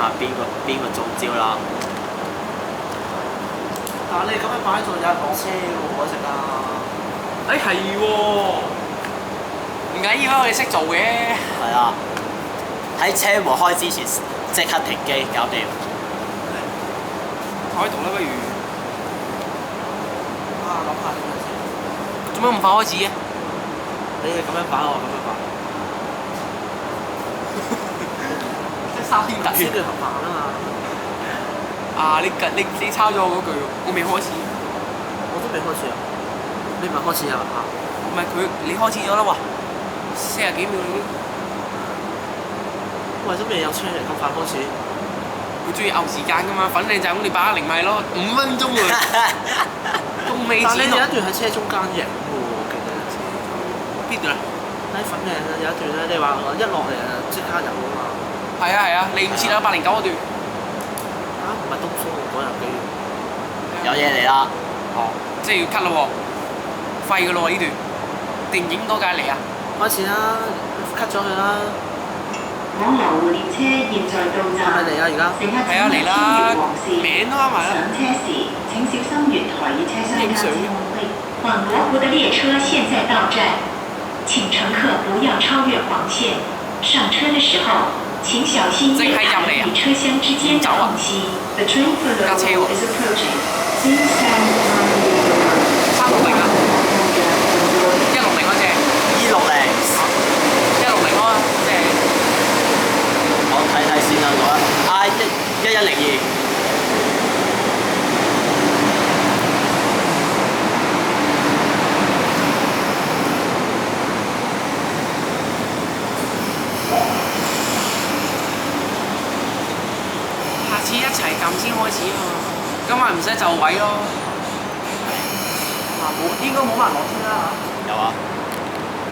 下邊個中招啦。但你咁樣擺喺度，有人落車喎，可惜啊！係喎，唔緊要啊，我哋識做嘅。係啊，喺車門開之前即刻停機，搞掂。坐喺度啦，不如。諗下點樣先？做咩咁快開始嘅？你係咁樣擺，我咁樣擺。即係三天突先叫合辦啊嘛。你抄咗我嗰句喎，我未開始。我都未開始啊！你唔係開始啊？唔係你開始咗啦喎，40幾秒已經。喂，都未有車嚟，咁快開始？佢中意拗時間噶嘛，粉嶺站咁你擺1:0咪咯，5分鐘喎，仲未但你有剪落。一段喺車中間影喎，我記得。邊段啊？喺粉嶺有一段咧，你話我一落嚟啊即刻有啊嘛。係啊，你唔切啊809嗰段。啊，唔係東風喎，嗰日幾？有嘢嚟啦！哦，即係要 cut 咯喎，廢噶咯喎呢段，定影多架嚟啊？開始啦 ，cut 咗佢啦。往羅湖列車現在到係咪站，嚟啊？而家？乘客係啊嚟啦，名都啱埋啦。上車時請小心月台與車廂靠近空位。往羅湖的列車現在到站，請乘客不要超越黃線。上車的時候，請小心月台與車廂之間的空隙。The train for羅湖is approaching. Please stand on your door. 360啊，160嗰隻260， ，160咯，即係我睇睇先啦，1102。下次一齊撳先開始啊嘛，今日唔使就位咯。應該冇埋落車啦嚇。有啊。